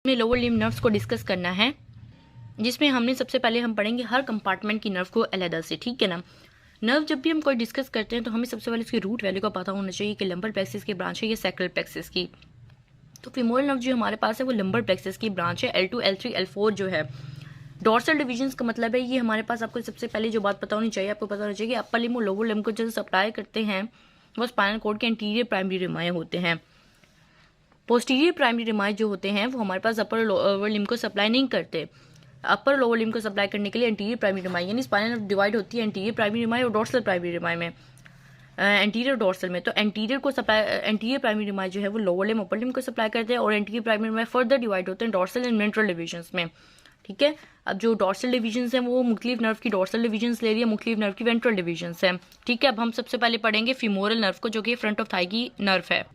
में lower limb nerves को discuss करना है, जिसमें हमने सबसे पहले हम पढ़ेंगे हर कंपार्टमेंट की नर्व को अलग से। ठीक है ना। नर्व जब भी हम कोई डिस्कस करते हैं तो हमें सबसे पहले उसकी रूट वैल्यू का पता होना चाहिए कि लंबर प्लेक्सिस की ब्रांच है या सैक्रल प्लेक्सिस की। तो फीमोरल नर्व जो हमारे पास है वो लंबर प्लेक्सिस की ब्रांच है। L2 L3 L4 जो है डोर्सल डिविजन्स का मतलब है ये हमारे पास, आपको सबसे पहले जो बात पता होनी चाहिए, आपको पता होना चाहिए कि अपर लिम्ब और लोअर लिम्ब को जो सप्लाई करते हैं वो स्पाइनल कॉर्ड के एंटीरियर प्राइमरी रिमाए होते हैं। पोस्टीरियर प्राइमरी रिमाए जो होते हैं वो हमारे पास अपर और लोअर लिम्ब को सप्लाई नहीं करते। अपर लोअर लिम्ब को सप्लाई करने के लिए एंटीरियर प्राइमरी रिमाए यानी स्पाइनल डिवाइड होती है एंटीरियर प्राइमरी रिमाए और डोर्सल प्राइमरी रिमाए में, एंटीरियर डोर्सल में। तो एंटीरियर प्राइमरी रिमाए जो है वो लोअर लिम्ब अपर लिम्ब को सप्लाई करते हैं और एंटीरियर प्राइमरी रिमाए फर्दर डिवाइड होते हैं डोर्सल एंड वेंट्रल डिविजन्स में। ठीक है। अब जो डोर्सल डिविजन्स हैं वो मुख्तलिफ नर्व की डोर्सल डिविजन्स ले रही है, मुख्तलिफ नर्व की वेंट्रल डिविजन्स हैं। ठीक है। अब हम सबसे पहले पढ़ेंगे फीमोरल नर्व को, जो कि फ्रंट ऑफ थाई की नर्व है।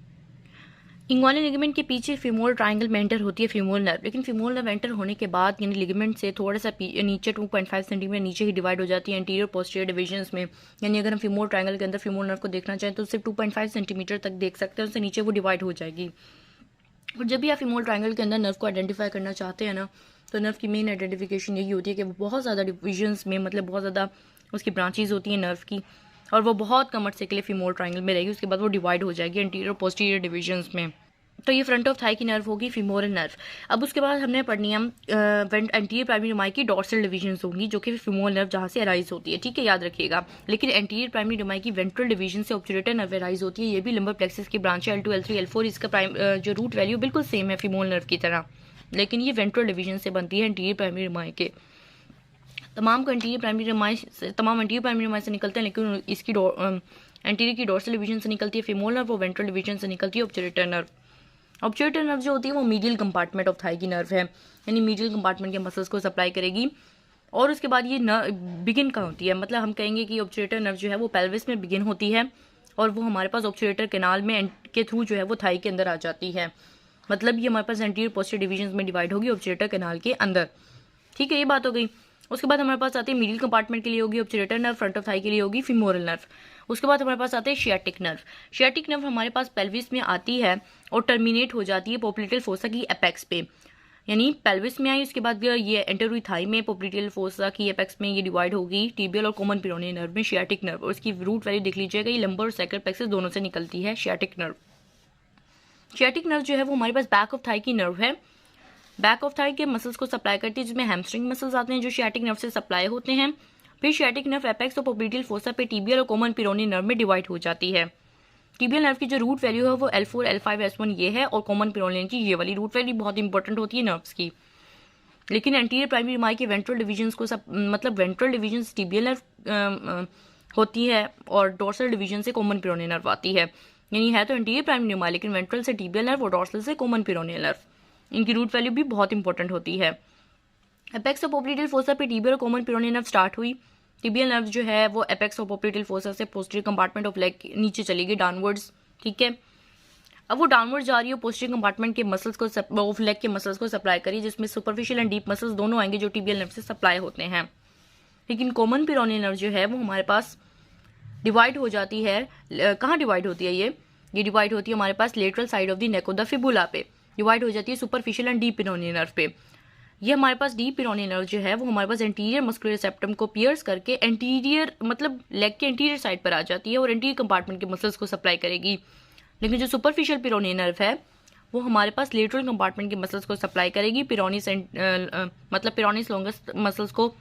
इंग्वानल लिगामेंट के पीछे फीमोरल ट्रायंगल में एंटर होती है फीमोरल नर्व, लेकिन फीमोरल नर्व एंटर होने के बाद यानी लिगामेंट से थोड़ा सा नीचे 2.5 सेंटीमीटर नीचे ही डिवाइड हो जाती है एंटीरियर पोस्टीरियर डिविजन्स में। यानी अगर हम फीमोरल ट्रायंगल के अंदर फीमोरल नर्व को देखना चाहें तो सिर्फ 2.5 सेंटीमीटर तक देख सकते हैं, उससे नीचे वो डिवाइड हो जाएगी। और जब भी आप फीमोरल ट्रायंगल के अंदर नर्व को आइडेंटिफाई करना चाहते हैं ना, तो नर्व की मेन आइडेंटिफिकेशन यही होती है कि वो बहुत ज़्यादा डिविजन्स में, मतलब बहुत ज़्यादा उसकी ब्रांचेज होती हैं नर्व की, और वो बहुत कम अर्से के लिए फीमोरल ट्रायंगल में रहेगी, उसके बाद वो डिवाइड हो जाएगी एंटीरियर पोस्टीरियर डिविजन्स में। तो ये फ्रंट ऑफ थाई की नर्व होगी फीमोरल नर्व। अब उसके बाद हमने पढ़नी है एंटीरियर प्राइमरी रिमाई की डोर्सल डिविजन्स होंगी, जो कि फीमोरल नर्व जहाँ से अराइज होती है। ठीक है, याद रखिएगा। लेकिन एंटीरियर प्राइमरी रिमाई की वेंट्रल डिवीजन से ऑब्चुरेटर नर्व अराइज होती है, ये भी लंबर प्लेक्सिस की ब्रांच है। L2 L3 L4 इसका जो रूट वैल्यू बिल्कुल सेम है फीमोरल नर्व की तरह, लेकिन ये वेंट्रल डिवीजन से बनती है एंटीरियर प्राइमरी रिमाई के। तमाम एंटीरियर प्राइमरी रिमाई से निकलते हैं, लेकिन इसकी एंटीरियर की डोर्सल डिवीजन से निकलती है फीमोरल नर्व, वो वेंट्रल डिवीजन से निकलती है ऑब्चुरेटर नर्व। ऑब्चुरेटर नर्व जो होती है वो मीडियल कंपार्टमेंट ऑफ थाई की नर्व है, यानी मीडियल कंपार्टमेंट के मसल्स को सप्लाई करेगी। और उसके बाद ये बिगिन कहाँ होती है, मतलब हम कहेंगे कि ऑब्चुरेटर नर्व जो है वो पेल्विस में बिगिन होती है और वो हमारे पास ऑब्चुरेटर कैनाल में के थ्रू जो है वो थाई के अंदर आ जाती है। मतलब ये हमारे पास एंटीरियर पोस्टीरियर डिविजन्स में डिवाइड होगी ऑब्चुरेटर कैनाल के अंदर। ठीक है, ये बात हो गई। उसके बाद हमारे पास आती है मिडिल कंपार्टमेंट के लिए होगी ऑब्चुरेटर नर्व, फ्रंट ऑफ थाई के लिए होगी फीमोरल नर्व। उसके बाद हमारे पास आते हैं शियाटिक नर्व। शियाटिक नर्व हमारे पास पेल्विस में आती है और टर्मिनेट हो जाती है पोप्लिटेल फोसा की एपेक्स पे, यानी पेल्विस में आई, उसके बाद ये एंटर हुई थाई में, पोप्लिटेल फोसा की एपेक्स में ये डिवाइड होगी टिबियल और कॉमन पिरोनियल नर्व में शियाटिक नर्व। और इसकी रूट वैल्यू देख लीजिएगा, ये लंबर और सैक्रल प्लेक्सस दोनों से निकलती है शियाटिक नर्व। शियाटिक नर्व जो है वो हमारे पास बैक ऑफ थाई की नर्व है, बैक ऑफ थाई के मसल्स को सप्लाई करती है, जिसमें हैमस्ट्रिंग मसल्स आते हैं जो शियाटिक नर्व से सप्लाई होते हैं। फिर शियाटिक नर्व एपेक्स और पोप्लिटेल फोसा पे टिबियल और कॉमन पिरोनियल नर्व में डिवाइड हो जाती है। टिबियल नर्व की जो रूट वैल्यू है वो L4 L5 S1 ये है, और कॉमन पिरोनियल की ये वाली रूट वैल्यू बहुत इंपॉर्टेंट होती है नर्व्स की। लेकिन एंटीरियर प्राइमरी रिमाई के वेंट्रल डिविजन्स को मतलब वेंट्रल डिविजन्स टिबियल नर्व होती है और डोर्सल डिवीजन से कॉमन पिरोनियल नर्व आती है। यानी है तो एंटीरियर प्राइमरी रिमाई, लेकिन वेंट्रल से टिबियल नर्व और डोर्सल से कॉमन पिरोनियल नर्व, इनकी रूट वैल्यू भी बहुत इंपॉर्टेंट होती है। एपेक्स और पोप्लिटेल फोसा पे टिबियल और कॉमन पिरोनियल नर्व स्टार्ट हुई। टिबियल नर्व जो है वो एपेक्स और पोप्लिटेल फोसा से पोस्टीरियर कंपार्टमेंट ऑफ लेग नीचे चलेगी डाउनवर्ड्स। ठीक है, अब वो डाउनवर्ड जा रही है, पोस्टीरियर कंपार्टमेंट के मसल्स को ऑफ लेग के मसल्स को सप्लाई करी, जिसमें सुपरफिशियल एंड डीप मसल्स दोनों आएंगे जो टिबियल नर्व से सप्लाई होते हैं। लेकिन कॉमन पिरोनियल नर्व जो है वो हमारे पास डिवाइड हो जाती है, कहाँ डिवाइड होती है ये डिवाइड होती है हमारे पास lateral side of the neck of the fibula पे डिवाइड हो जाती है, superficial and deep peroneal nerve पे। ये हमारे पास डीप पिरोनियल नर्व जो है वो हमारे पास एंटीरियर मस्कुलर सेप्टम को पियर्स करके एंटीरियर मतलब लेग के एंटीरियर साइड पर आ जाती है और एंटीरियर कंपार्टमेंट के मसल्स को सप्लाई करेगी। लेकिन जो सुपरफिशियल पिरोनियल नर्व है वो हमारे पास लेटरल कंपार्टमेंट के मसल्स को सप्लाई करेगी, पिरोनिस मतलब पिरोनिस लॉन्गस मसल्स को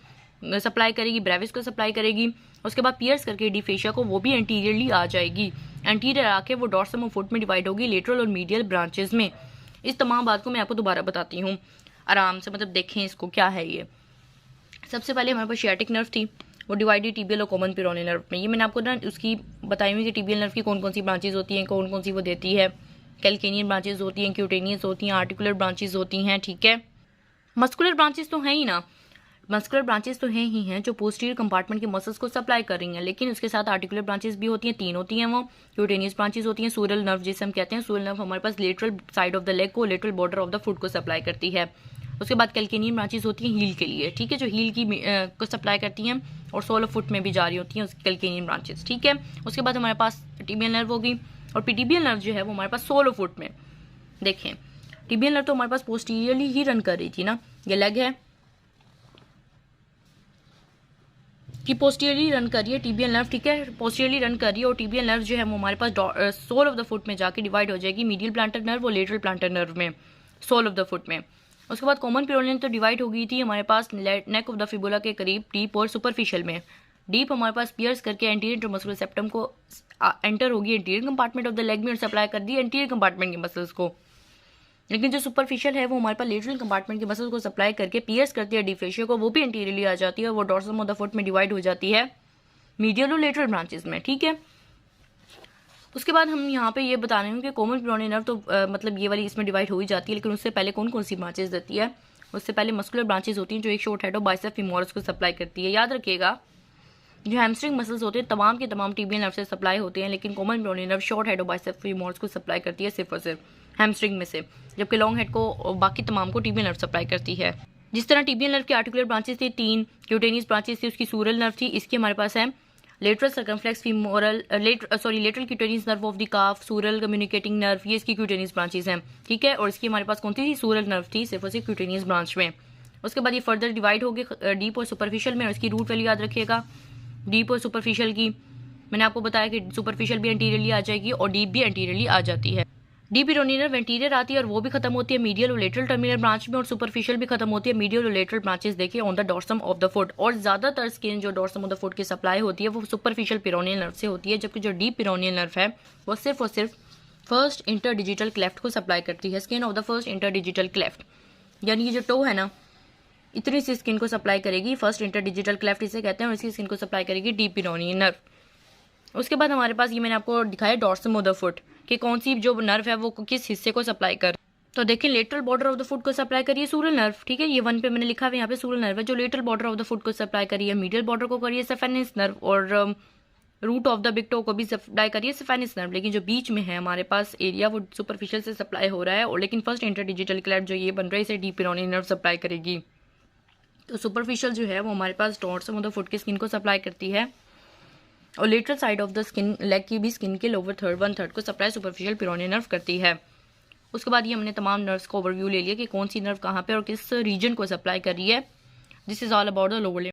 सप्लाई करेगी, ब्रेविस को सप्लाई करेगी। उसके बाद पियर्स करके डी फेशिया को वो भी एंटीरियरली आ जाएगी, एंटीरियर आके वो डॉर्सम और फुट में डिवाइड होगी लेटरल और मीडियल ब्रांचेस में। इस तमाम बात को मैं आपको दोबारा बताती हूँ आराम से, मतलब देखें इसको क्या है ये। सबसे पहले हमारे पास शियाटिक नर्व थी, वो डिवाइडेड टिबियल और कॉमन पिरोनियल नर्व में। ये मैंने आपको ना उसकी बताई हुई कि टिबियल नर्व की कौन कौन सी ब्रांचेज होती हैं, कौन कौन सी वो देती है। कैल्केनियन ब्रांचेज होती हैं, क्यूटेनियस होती हैं, आर्टिकुलर ब्रांचेज होती हैं। ठीक है, मस्कुलर ब्रांचेज तो हैं ही ना, मस्कुलर ब्रांचेस तो हैं ही हैं जो पोस्टीरियर कंपार्टमेंट के मसल्स को सप्लाई कर रही हैं, लेकिन उसके साथ आर्टिकुलर ब्रांचेस भी होती हैं, 3 होती हैं वो। क्यूटेनियस ब्रांचेस होती हैं, सूरल नर्व जिसे हम कहते हैं, सूरल नर्व हमारे पास lateral side of the leg को, lateral border of the foot को सप्लाई करती है। उसके बाद कैल्केनियन ब्रांचेस होती हैं हील के लिए, ठीक है, जो हील की को सप्लाई करती हैं और सोल ऑफ फुट में भी जा रही होती हैं कैल्केनियन ब्रांचेस। ठीक है, उसके बाद हमारे पास टिबियल नर्व होगी और टिबियल नर्व जो है वो हमारे पास सोल ऑफ फुट में। देखें टिबियल नर्व तो हमारे पास पोस्टीरियरली ही रन कर रही थी ना, ये लेग है कि पोस्टीरियरली रन कर रही है टिबियल नर्व, ठीक है, पोस्टीरियरली रन कर रही है और टिबियल नर्व जो है वो हमारे पास सोल ऑफ द फुट में जाके डिवाइड हो जाएगी मीडियल प्लांटर नर्व और लेटरल प्लांटर नर्व में, सोल ऑफ द फुट में। उसके बाद कॉमन पेरोनियम तो डिवाइड हो गई थी हमारे पास नेक ऑफ द फिबुला के करीब डीप और सुपरफिशियल में। डीप हमारे पास पियर्स करके एंटीरियर इंट्रामस्कुलर सेप्टम को एंटर होगी anterior compartment of the leg में और सप्लाई कर दी एंटीरियर कंपार्टमेंट के मसल्स को। लेकिन जो सुपरफिशियल है वो हमारे पास लेटरल कंपार्टमेंट के मसल्स को सप्लाई करके पियर्स करती है डीप फेशिया को, वो भी एंटीरियरली आ जाती है, वो डॉर्सम ऑफ द फुट में डिवाइड हो जाती है मीडियल और लेटरल ब्रांचेस में, ठीक है। उसके बाद हम यहाँ पे ये बता रहे हैं कि कॉमन पेरोनियल नर्व तो मतलब ये वाली इसमें डिवाइड हो ही जाती है, लेकिन उससे पहले कौन कौन सी ब्रांचेस देती है, उससे पहले मस्कुलर ब्रांचेस होती हैं जो एक शॉर्ट हेड और बाइसेप फीमोरस को सप्लाई करती है। याद रखिएगा जो हैमस्ट्रिंग मसल्स होते हैं तमाम के तमाम टिबियल नर्व से सप्लाई होते हैं, लेकिन common peroneal nerve short head और बाइसेप फीमोरस को सप्लाई करती है सिर्फ और सिर्फ हैमस्ट्रिंग में से, जबकि लॉन्ग हेड को बाकी तमाम को टिबियल नर्व सप्लाई करती है। जिस तरह टिबियल नर्व की आर्टिकुलर ब्रांचेस थी 3, क्यूटेनियस ब्रांचेस थी, उसकी सूरल नर्व थी, इसकी हमारे पास है lateral circumflex femoral lateral cutaneous nerve of the calf, sural communicating nerve, ये इसकी क्यूटेनियस ब्रांचेस हैं, ठीक है। और इसकी हमारे पास कौन सी थी, सूरल नर्व थी सिर्फ और सिर्फ क्यूटेनियस ब्रांच में। उसके बाद ये फर्दर डिवाइड हो गए डीप और सुपरफिशियल में, और इसकी रूट वैल्यू याद रखिएगा डीप और सुपरफिशियल की। मैंने आपको बताया कि सुपरफिशियल भी एंटीरियरली आ जाएगी और डीप भी एंटीरियरली आ जाती है। डीप पेरोनियल नर्व एंटीरियर आती है और वो भी खत्म होती है मीडियल और लेटरल टर्मिनल ब्रांच में, और सुपरफिशियल भी खत्म होती है मीडियल और लेटरल ब्रांचेस देखिए on the dorsum of the foot. और ज्यादातर स्किन जो डॉर्सम ऑफ द फुट की सप्लाई होती है वो सुपरफिशियल पेरोनियल नर्व से होती है, जबकि जो डीप पेरोनियल नर्व है वो सिर्फ और सिर्फ फर्स्ट इंटरडिजिटल क्लेफ्ट को सप्लाई करती है, skin of the first interdigital cleft, यानी कि जो टो है ना इतनी सी स्किन को सप्लाई करेगी, फर्स्ट इंटरडिजिटल क्लेफ्ट इसे कहते हैं, और इसकी स्किन को सप्लाई करेगी डीप पेरोनियल नर्व। उसके बाद हमारे पास ये मैंने आपको दिखाया डॉर्सम ऑफ द फुट कि कौन सी जो नर्व है वो किस हिस्से को सप्लाई कर, तो देखिए lateral border of the foot को सप्लाई करिए सूरल नर्व, ठीक है, ये 1 पे मैंने लिखा हुआ है यहाँ पे सूरल नर्व है जो lateral border of the foot को सप्लाई करिए, मीडियल बॉर्डर को करिए सेफेनिस नर्व, और root of the big toe को भी सप्लाई करिए सेफेनिस नर्व। लेकिन जो बीच में है हमारे पास एरिया वो सुपरफिशियल से सप्लाई हो रहा है, और लेकिन फर्स्ट इंटरडिजिटल क्लेफ्ट जो ये बन रहा है इसे डीप पेरोनियल नर्व सप्लाई करेगी। तो सुपरफिशियल जो है वो हमारे पास डॉर्सम ऑफ द फुट की स्किन को सप्लाई करती है, और lateral side of the skin leg की भी स्किन के लोअर थर्ड 1/3 को सप्लाई सुपरफिशियल पेरोनियल नर्व करती है। उसके बाद ये हमने तमाम नर्व्स का ओवरव्यू ले लिया कि कौन सी नर्व कहाँ पे और किस रीजन को सप्लाई कर रही है। This is all about the lower limb.